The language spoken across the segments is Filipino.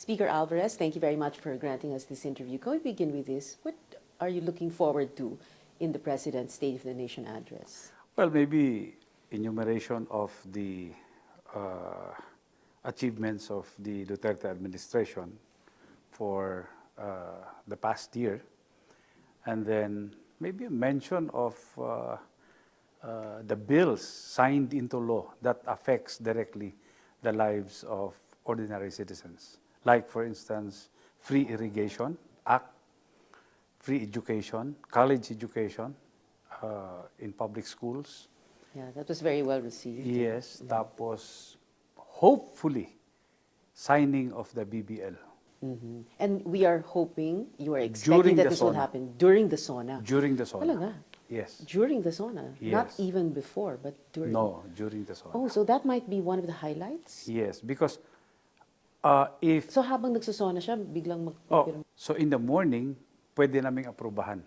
Speaker Alvarez, thank you very much for granting us this interview. Can we begin with this? What are you looking forward to in the President's State of the Nation address? Well, maybe enumeration of the achievements of the Duterte administration for the past year, and then maybe a mention of the bills signed into law that affects directly the lives of ordinary citizens. Like, for instance, Free Irrigation Act, free education, college education in public schools. Yeah, that was very well received. Yes, tapos hopefully signing of the BBL. Mm-hmm. And we are hoping, you are expecting that this will happen during the SONA. During the SONA. Talaga? Yes. During the SONA? Yes. Not even before, but during? No, during the SONA. Oh, so that might be one of the highlights? Yes, because if... So habang nagsusona siya, biglang magpipirma? So in the morning, pwede naming aprubahan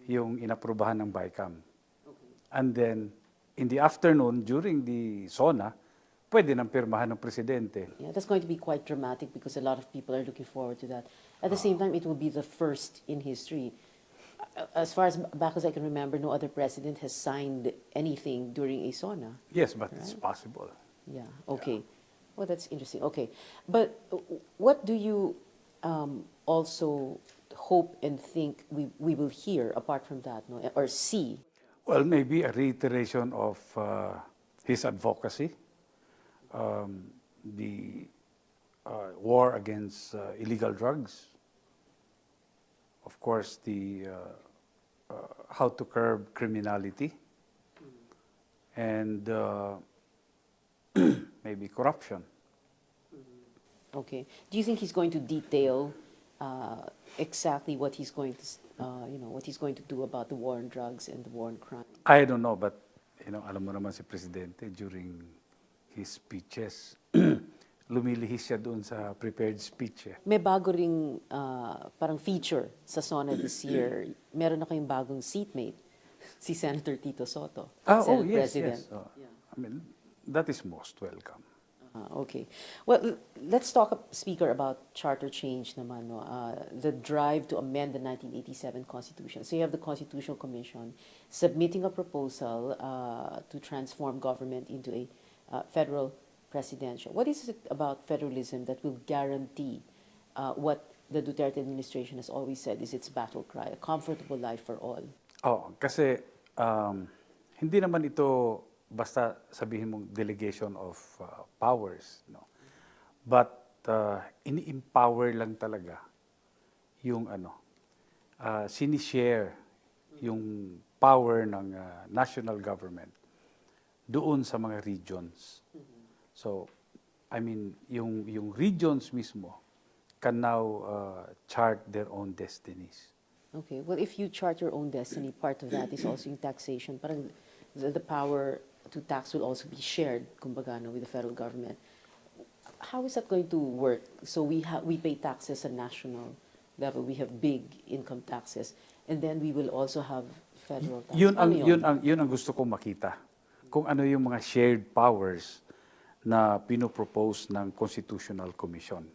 yung inaprubahan ng BICAM. Okay. And then, in the afternoon, during the SONA, pwede nang pirmahan ng presidente. Yeah, that's going to be quite dramatic because a lot of people are looking forward to that. At the same time, it will be the first in history. As far as back as I can remember, no other president has signed anything during a SONA. Yes, but right? It's possible. Yeah, okay. Yeah. Well, that's interesting. Okay. But what do you also hope and think we will hear apart from that, no? Or see? Well, maybe a reiteration of his advocacy, the war against illegal drugs, of course, the how to curb criminality, and maybe corruption. Okay. Do you think he's going to detail exactly what he's going to, what he's going to do about the war on drugs and the war on crime? I don't know, but alam mo naman si Presidente during his speeches, lumilihis siya doon sa prepared speech. May bago ring parang feature sa SONA this year. Meron na kayong bagong seatmate, si Senator Tito Soto, Senate President. Yes. Yeah. I mean, that is most welcome. Okay. Well, let's talk, Speaker, about charter change naman, no? The drive to amend the 1987 Constitution. So you have the Constitutional Commission submitting a proposal to transform government into a federal presidential. What is it about federalism that will guarantee what the Duterte administration has always said is its battle cry, a comfortable life for all? Kasi hindi naman ito basta sabihin mong delegation of powers, no? But ini-empower lang talaga yung sinishare yung power ng national government doon sa mga regions. So, I mean, yung regions mismo can now chart their own destinies. Okay. Well, if you chart your own destiny, part of that is also in taxation. Parang the power to tax will also be shared, kumbaga, no, with the federal government. How is that going to work? So we pay taxes at national level. We have big income taxes, and then we will also have federal taxes. Yun ang gusto kong makita. Kung ano yung mga shared powers na pinopropose ng Constitutional Commission.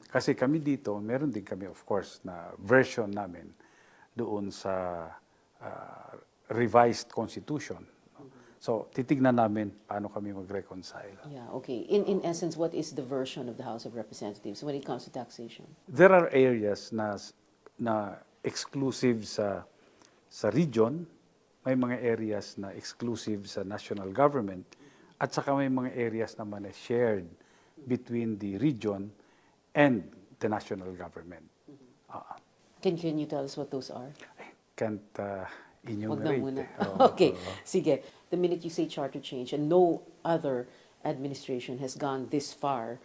Kasi kami dito, meron din kami, of course, na version namin doon sa revised Constitution. So, titignan namin paano kami mag-reconcile. Yeah, okay. In essence, what is the version of the House of Representatives when it comes to taxation? There are areas na exclusive sa region, may mga areas na exclusive sa national government, at saka may mga areas naman na shared between the region and the national government. Can you tell us what those are? I can't enumerate. Wag na muna. Okay, sige. The minute you say charter change, and no other administration has gone this far,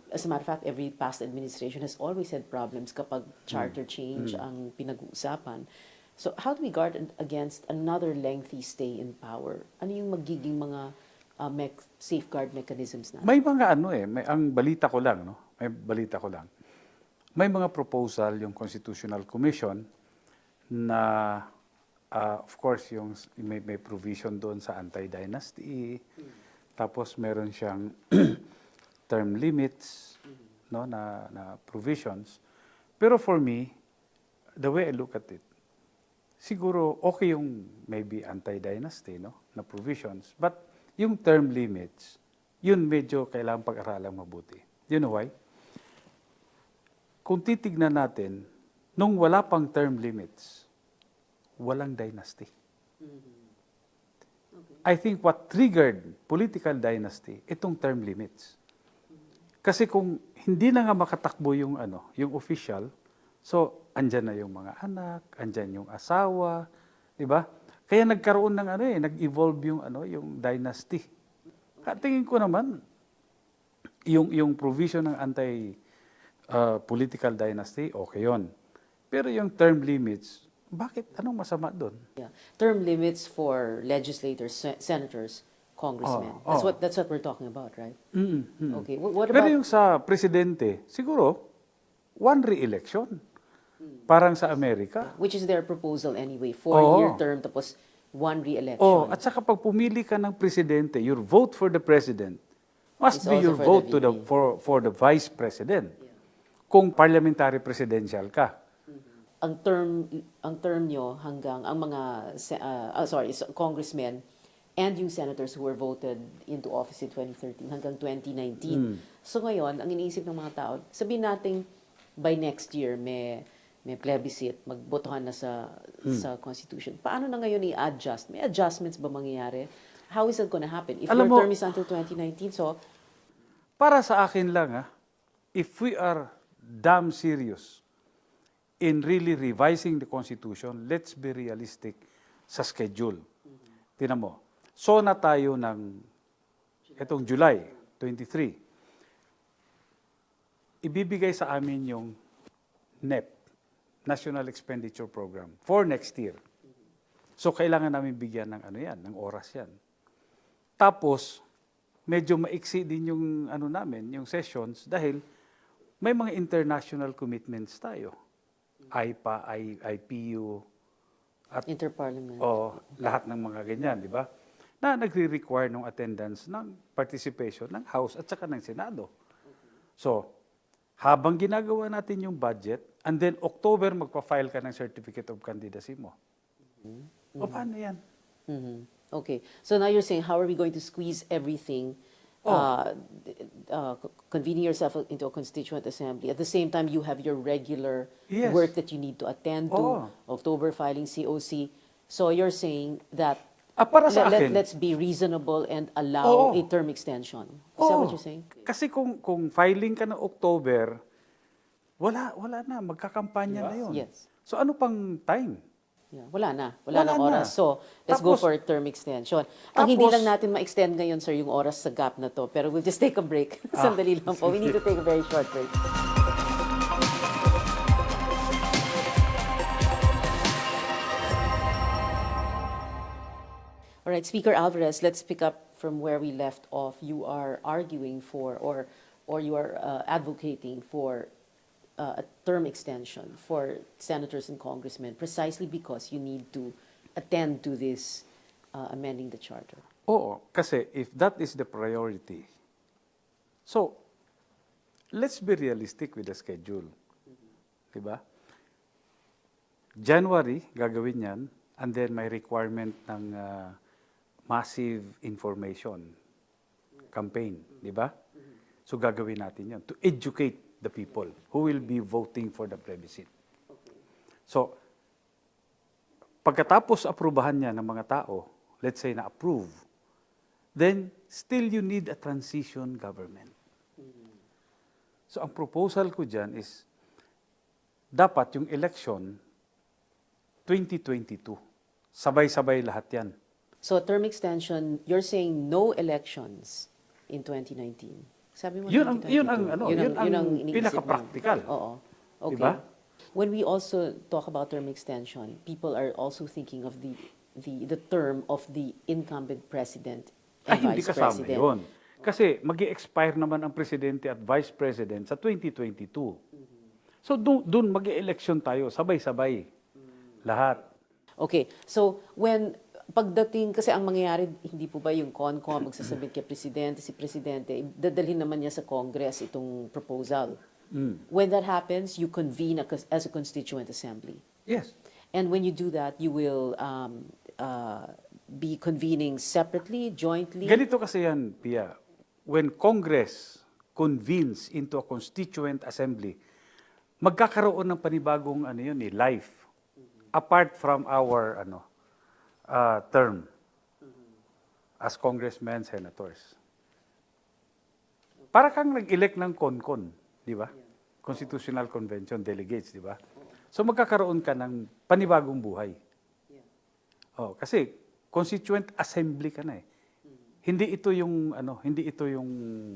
as a matter of fact, every past administration has always had problems kapag charter change ang pinag-uusapan. So how do we guard against another lengthy stay in power? Ano yung magiging mga safeguard mechanisms na? May mga ang balita ko lang, no? May mga proposal yung Constitutional Commission na of course yung may provision doon sa anti-dynasty. Tapos meron siyang term limits no, na provisions. Pero for me, the way I look at it, siguro okay yung maybe anti-dynasty, no, na provisions. But yung term limits, yun medyo kailangan pag-aralang mabuti. You know why? Kung titignan natin, nung wala pang term limits, walang dynasty. I think what triggered political dynasty, itong term limits. Kasi kung hindi na nga makatakbo yung yung official, so andyan na yung mga anak, andyan yung asawa, 'di ba? Kaya nagkaroon ng nag-evolve yung yung dynasty. Tingin ko naman yung provision ng anti political dynasty, okay 'yon. Pero yung term limits, bakit anong masama doon? Yeah. Term limits for legislators, senators, congressmen. That's what we're talking about, right? Okay. What Pero about yung sa presidente, siguro one re-election. Parang sa Amerika. which is their proposal anyway, 4-year term tapos one re-election. At saka pag pumili ka ng presidente, your vote for the president must It's be also your for the vote VP. for the vice president. Kung parliamentary presidential ka. Ang term nyo hanggang ang mga congressmen and yung senators who were voted into office in 2013 hanggang 2019. So ngayon, ang iniisip ng mga tao, sabihin natin by next year may plebiscite, magbotohan na sa constitution. Paano na ngayon i-adjust? May adjustments ba mangyayari? How is that gonna happen? If Alam your mo, term is until 2019, so para sa akin lang, if we are damn serious in really revising the Constitution, let's be realistic sa schedule. Tinan mo, so na tayo ng itong July 23. Ibibigay sa amin yung NEP, National Expenditure Program, for next year. So kailangan namin bigyan ng ng oras yan. Tapos, medyo maiksi din yung namin, yung sessions, dahil may mga international commitments tayo. IPA, IPU, at interparliament. lahat ng mga ganyan, di ba? Na nagre-require ng attendance ng participation ng House at saka ng Senado. So, habang ginagawa natin yung budget, and then October magpa-file ka ng Certificate of Candidacy mo. O paano yan? Okay. So now you're saying, how are we going to squeeze everything, convening yourself into a constituent assembly? At the same time, you have your regular Yes. work that you need to attend to, October filing COC. So you're saying that Para sa akin, let's be reasonable and allow a term extension. Is that what you're saying? Kasi kung filing ka ng October, wala na, magkakampanya na yun. Yes. So ano pang time? Yeah, wala na Wala na na. oras. So, let's go Tapos- for term extension. Ang hindi Tapos- lang natin ma-extend ngayon, sir, yung oras sa gap na to. Pero we'll just take a break. Sandali lang po. We need to take a very short break. All right, Speaker Alvarez, let's pick up from where we left off. You are arguing for, or you are advocating for a term extension for senators and congressmen, precisely because you need to attend to this amending the charter. Oo, kasi if that is the priority, so let's be realistic with the schedule. Diba? January, gagawin yan, and then may requirement ng massive information campaign, di ba? So gagawin natin yan to educate the people who will be voting for the plebiscite. So, pagkatapos aprubahan niya ng mga tao, let's say na-approve, then still you need a transition government. So ang proposal ko dyan is, dapat yung election, 2022. Sabay-sabay lahat yan. So term extension, you're saying no elections in 2019. Sabi mo Yun ang 2022. yun ang iniisip pinaka-practical. mo. Oo. Okay. Diba? When we also talk about term extension, people are also thinking of the term of the incumbent president and Hindi vice kasama president. yun. Kasi mag-expire naman ang presidente at vice president sa 2022. So doon mag-election tayo, sabay-sabay. Lahat. Okay. So when pagdating, kasi ang mangyayari, hindi po ba yung CONCOM magsasabit kay Presidente, si Presidente, dadalhin naman niya sa Congress itong proposal. When that happens, you convene as a constituent assembly. Yes. And when you do that, you will be convening separately, jointly. Ganito kasi yan, Pia. When Congress convenes into a constituent assembly, magkakaroon ng panibagong life. Apart from our term as congressmen, senators. Para kang nag-elect ng CONCON, di ba? Constitutional Convention delegates, di ba? So magkakaroon ka ng panibagong buhay. Oh, kasi constituent assembly ka na eh. Hindi ito yung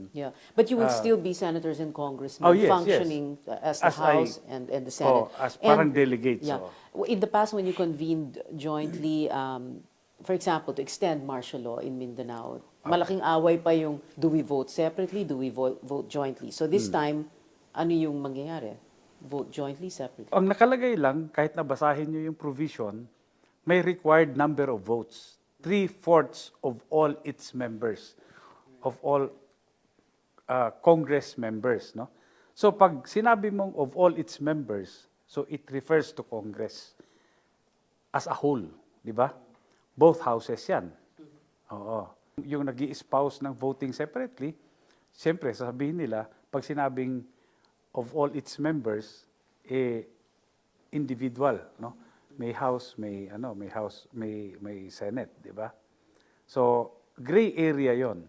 Yeah, but you will still be senators and congressmen functioning as the House and the Senate. As parang delegates. Yeah. In the past, when you convened jointly, for example, to extend martial law in Mindanao, malaking away pa yung do we vote separately, do we vote jointly. So this time, ano yung mangyayari? Vote jointly, separately? Ang nakalagay lang, kahit nabasahin nyo yung provision, may required number of votes. 3/4 of all its members, of all Congress members, no? So pag sinabi mong of all its members, so it refers to Congress as a whole, di ba? Both houses yan. Oo. Yung nag-i-espouse ng voting separately, siyempre sasabihin nila, pag sinabing of all its members, individual, no? May House, may Senate, di ba? So, gray area 'yon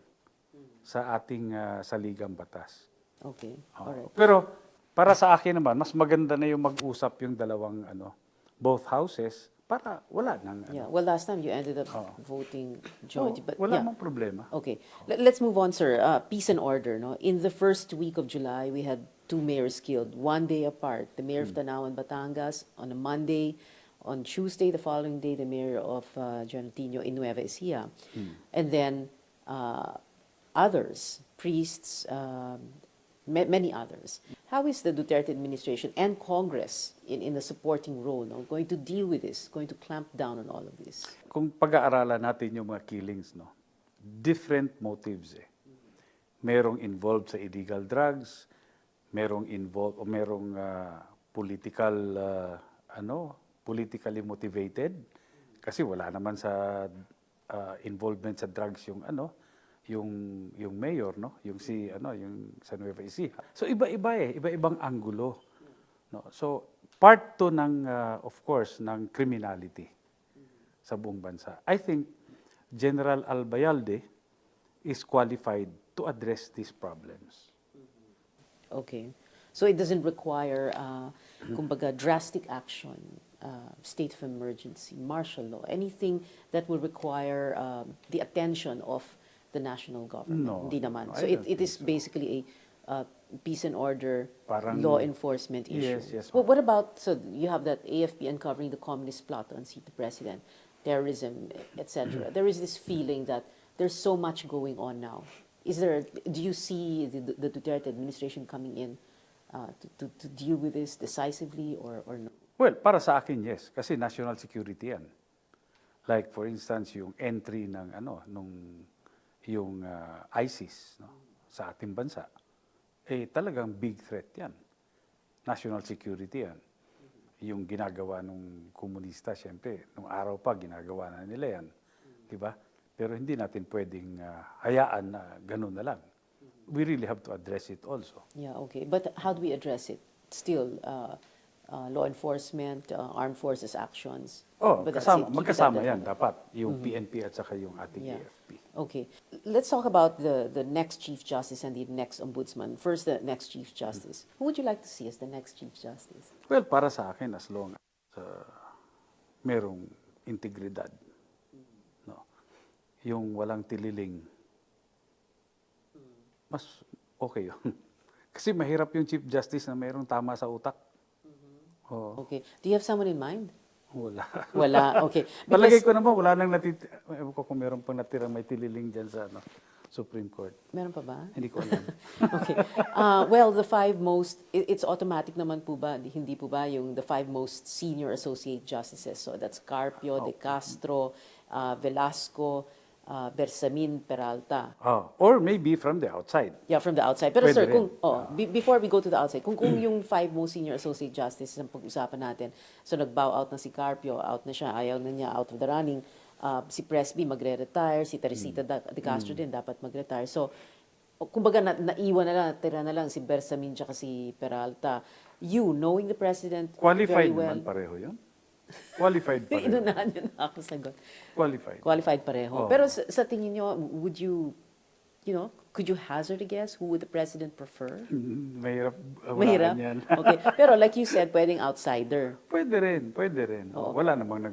sa ating saligang batas. Okay. Alright. Pero para sa akin naman, mas maganda na yung mag-usap yung dalawang both houses para wala nang Yeah. Well, last time you ended up voting jointly, but wala yeah. namang problema. Okay. Let's move on, sir. Peace and order, no? In the first week of July, we had 2 mayors killed, 1 day apart. The mayor of Tanawan, Batangas on a Monday. On Tuesday, the following day, the mayor of Janotino in Nueva Ecija. And then others, priests, many others. How is the Duterte administration and Congress in a supporting role going to deal with this, going to clamp down on all of this? Kung pag-aaralan natin yung mga killings, different motives eh. Merong involved sa illegal drugs, merong involved o merong politically motivated kasi wala naman sa involvement sa drugs yung mayor, no, yung sa Nueva Ecija. So iba-ibang anggulo, no. So part to ng of course ng criminality sa buong bansa. I think General Albayalde is qualified to address these problems. Okay. So it doesn't require kumbaga drastic action. State of emergency, martial law, anything that will require the attention of the national government. No, Hindi naman. no, So I don't it think is basically a peace and order, Parang- law enforcement issue. Yes, Well, what about, so you have that AFP uncovering the communist plot to unseat the president, terrorism, etc. There is this feeling that there's so much going on now. Do you see the Duterte administration coming in to deal with this decisively or no? Well, para sa akin, yes. Kasi national security yan. Like, for instance, yung entry ng yung ISIS, no, sa ating bansa, talagang big threat yan. National security yan. Yung ginagawa nung komunista, siyempre, nung araw pa, ginagawa na nila yan. Diba? Pero hindi natin pwedeng hayaan na ganun na lang. We really have to address it also. Yeah, okay. But how do we address it? Still, law enforcement, armed forces actions. But that's it. Keep it at Magkasama that yan, level. dapat. Yung PNP at saka yung ating Yeah. AFP. Okay. Let's talk about the next Chief Justice and the next Ombudsman. First, the next Chief Justice. Who would you like to see as the next Chief Justice? Well, para sa akin, as long as merong integridad, no, yung walang tililing, mas okay yun. Kasi mahirap yung Chief Justice na mayroong tama sa utak. Oo. Okay. Do you have someone in mind? Wala. Wala. Okay. Palagay ko naman, wala nang ewan ko kung meron pang natirang may tililing dyan sa Supreme Court. Meron pa ba? Hindi ko alam. Okay. Well, the five most, it's automatic naman po ba, hindi po ba, yung the five most senior associate justices. So that's Carpio, De Castro, Velasco, Bersamin, Peralta. Or maybe from the outside. Yeah, from the outside. Pero Pwede sir, rin. before we go to the outside, kung yung five most senior associate justices ang pag-usapan natin, so nag-bow out na si Carpio, out na siya, ayaw na niya, out of the running. Si Presby magre-retire, si Teresita De Castro din dapat mag-retire. So, kumbaga naiwan na lang, tira na lang si Bersamin tsaka si Peralta. You, knowing the President Qualified very well. naman pareho yun. Qualified pareho. Inunahan yun na ako sagot. Qualified. Qualified pareho. Oh. Pero sa tingin nyo, would you could you hazard a guess who would the President prefer? Mahirap. Mahirap? Yan. Okay. Pero like you said, pwedeng outsider. Pwede rin. Oo. Wala namang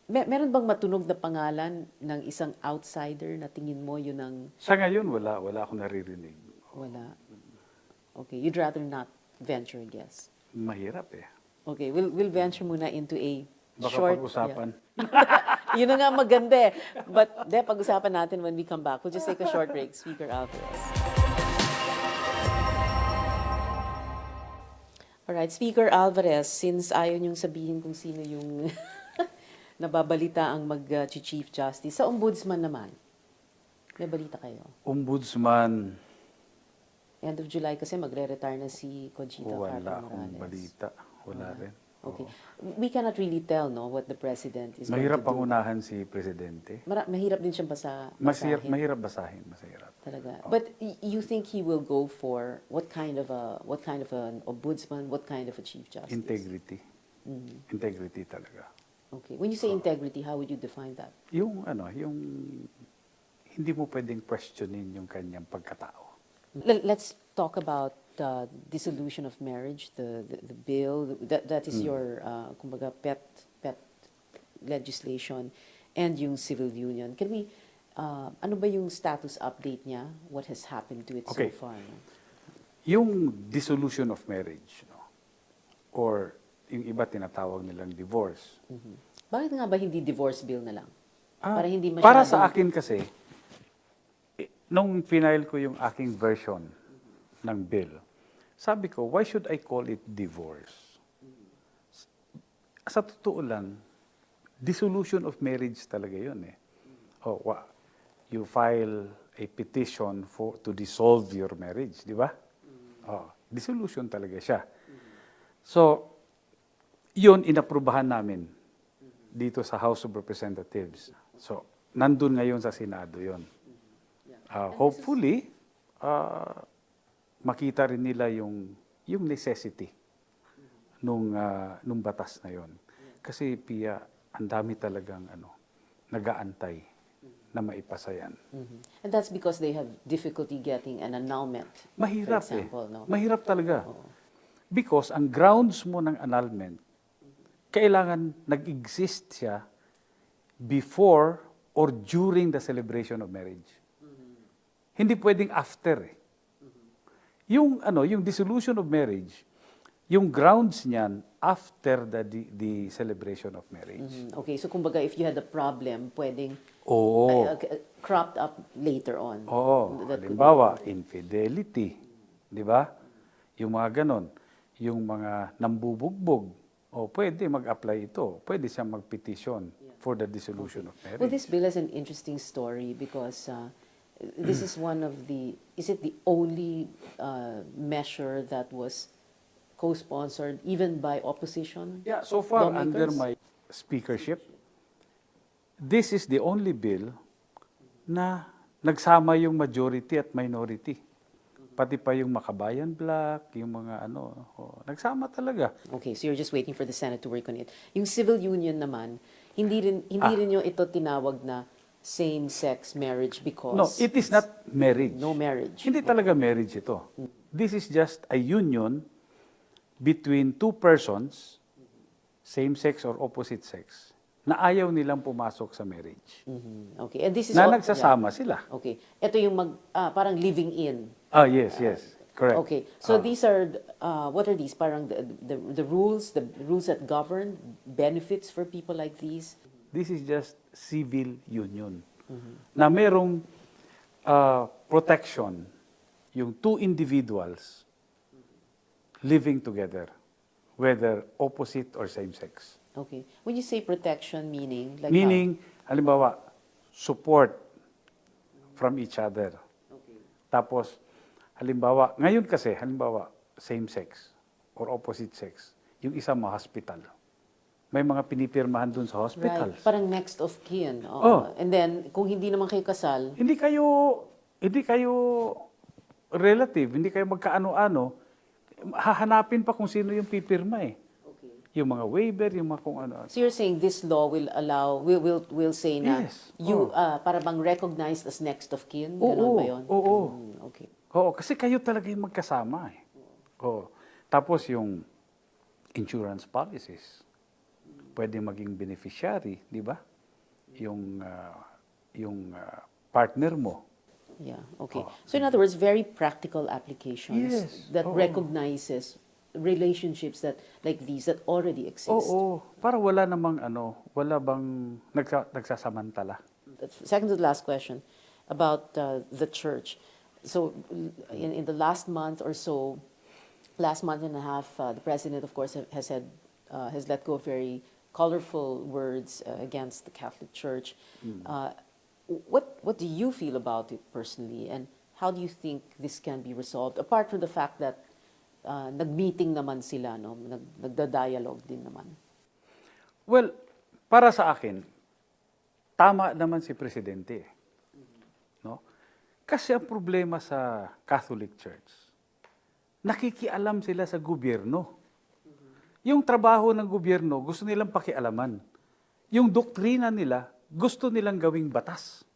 Meron bang matunog na pangalan ng isang outsider na tingin mo yun ang... Sa ngayon, wala akong naririnig. Wala. Okay, you'd rather not venture a guess. Mahirap eh. Okay, we'll venture muna into a Baka short... pag-usapan. Yeah. Yun na nga maganda eh. But pag-usapan natin when we come back. We'll just take a short break. Speaker Alvarez. Alright, Speaker Alvarez, since ayaw niyong sabihin kung sino yung nababalita ang mag-Chief Justice, sa Ombudsman naman, may balita kayo? Ombudsman, End of July kasi magre-retire na si Conchita wala Carpio akong Morales. balita. Wala rin. Okay. Oo. We cannot really tell, no, what the President is Mahirap going to do. pangunahan si Presidente. Mahirap din siyang basahin. Mahirap basahin. Masahirap. Talaga. But you think he will go for what kind of an ombudsman, what kind of a Chief Justice? Integrity. Integrity talaga. Okay. When you say integrity, how would you define that? Yung hindi mo pwedeng questionin yung kanyang pagkatao. Let's talk about dissolution of marriage, the bill that is your kumbaga pet legislation, and yung civil union. Can we ano ba yung status update niya? What has happened to it Okay. so far? No? Yung dissolution of marriage, no? Or yung iba tinatawag nilang divorce. Bakit nga ba hindi divorce bill na lang? Para hindi Para masyadong- sa akin kasi, nung final ko yung aking version ng bill, sabi ko, why should I call it divorce? Sa totoo lang, dissolution of marriage talaga yun eh. You file a petition to dissolve your marriage, di ba? Dissolution talaga siya. So, yun, inaprubahan namin dito sa House of Representatives. So, nandun ngayon sa Senado yun. Hopefully, makita rin nila yung necessity nung batas na yon. Kasi Pia, ang dami talagang nag-aantay na maipasa yan. And that's because they have difficulty getting an annulment. Mahirap for example, no? Mahirap talaga. Because ang grounds mo ng annulment, kailangan nag-exist siya before or during the celebration of marriage. Hindi pwedeng after eh. Yung dissolution of marriage, yung grounds niyan after the celebration of marriage. Okay, so kumbaga if you had a problem, pwedeng Oo. cropped up later on. Oo. That could Halimbawa, infidelity. Di ba? Yung mga ganon. Yung mga nambubugbog. Pwede mag-apply ito. Pwede siyang mag-petition for the dissolution of marriage. Well, this bill is an interesting story because this is is it the only measure that was co-sponsored even by opposition? Yeah, so far under lawmakers? my speakership, this is the only bill na nagsama yung majority at minority. Pati pa yung Makabayan Black, yung mga nagsama talaga. Okay, so you're just waiting for the Senate to work on it. Yung civil union naman, hindi rin yung ito tinawag na same-sex marriage because... No, it is not marriage. No marriage. Hindi talaga marriage ito. This is just a union between two persons, same-sex or opposite sex, na ayaw nilang pumasok sa marriage. Okay, and this is... Na nagsasama sila. Okay, ito yung parang living in. Yes. Correct. Okay, so these are, what are these? Parang the rules that govern benefits for people like these? This is just civil union. Na merong protection, yung two individuals living together, whether opposite or same-sex. Okay. When you say protection, meaning? Like Meaning, halimbawa, support from each other. Okay. Tapos, halimbawa, ngayon kasi, halimbawa, same-sex or opposite sex, yung isa ma-hospital. May mga pinipirmahan dun sa hospitals. Right. Parang next of kin. Oo. Oh. And then, kung hindi naman kayo kasal, Hindi kayo relative, hindi kayo magkaano-ano, hahanapin pa kung sino yung pipirma eh. okay. Yung mga waiver, yung mga kung ano. So you're saying this law will allow, will say na Yes. you, para bang recognized as next of kin? Ganon ba yun? Oo. Okay. Oo, kasi kayo talaga yung magkasama eh. Oo. Tapos yung insurance policies, pwede maging beneficiary, di ba? Yung partner mo. Yeah, okay. Oh. So in other words, very practical applications Yes. that Oo. recognizes relationships that like these that already exist. Oo, para wala namang wala bang nagsasamantala. Second to the last question about the church. So in the last month or so, last month and a half, the president, of course, has said has let go of very colorful words against the Catholic Church. What do you feel about it personally, and how do you think this can be resolved? Apart from the fact that nag-meeting naman sila, no, nagda-dialogue din naman. Well, para sa akin, tama naman si presidente, no? Kasi ang problema sa Catholic Church, nakikialam sila sa gobyerno. Yung trabaho ng gobyerno, gusto nilang pakialaman. Yung doktrina nila, gusto nilang gawing batas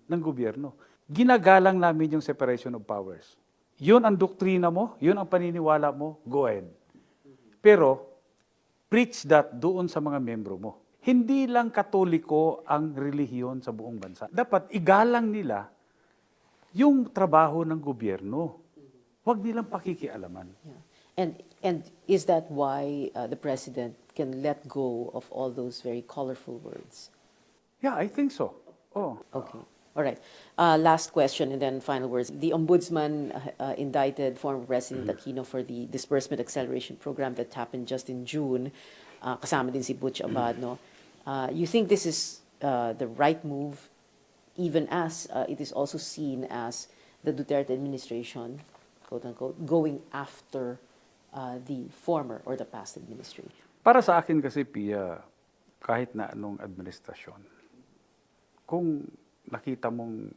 ng gobyerno. Ginagalang namin yung separation of powers. Yun ang doktrina mo, yun ang paniniwala mo, go ahead. Pero, preach that doon sa mga membro mo. Hindi lang Katoliko ang relihiyon sa buong bansa. Dapat igalang nila yung trabaho ng gobyerno. Huwag nilang pakikialaman. Yeah. And is that why the president can let go of all those very colorful words? Yeah, I think so. Oh. Okay. All right. Last question and then final words. The ombudsman indicted former President Aquino for the disbursement acceleration program that happened just in June. Kasama din si Butch Abad, no? You think this is the right move, even as it is also seen as the Duterte administration, quote unquote, going after the former or the past administration? Para sa akin kasi, Pia, kahit na anong administrasyon, kung nakita mong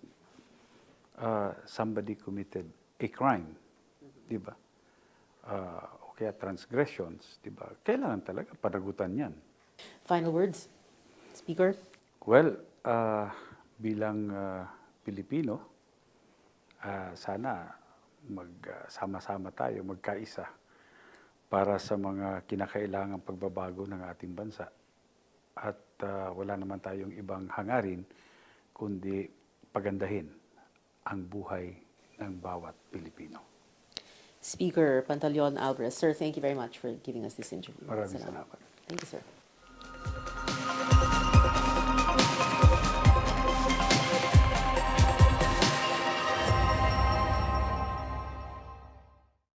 somebody committed a crime, di ba? O kaya transgressions, di ba? Kailangan talaga panagutan yan. Final words, Speaker? Well, bilang Pilipino, sana magsama-sama tayo, magkaisa para sa mga kinakailangang pagbabago ng ating bansa. At wala naman tayong ibang hangarin kundi pagandahin ang buhay ng bawat Pilipino. Speaker Pantaleon, Alvarez, sir, thank you very much for giving us this interview. Maraming salamat. Thank you, sir.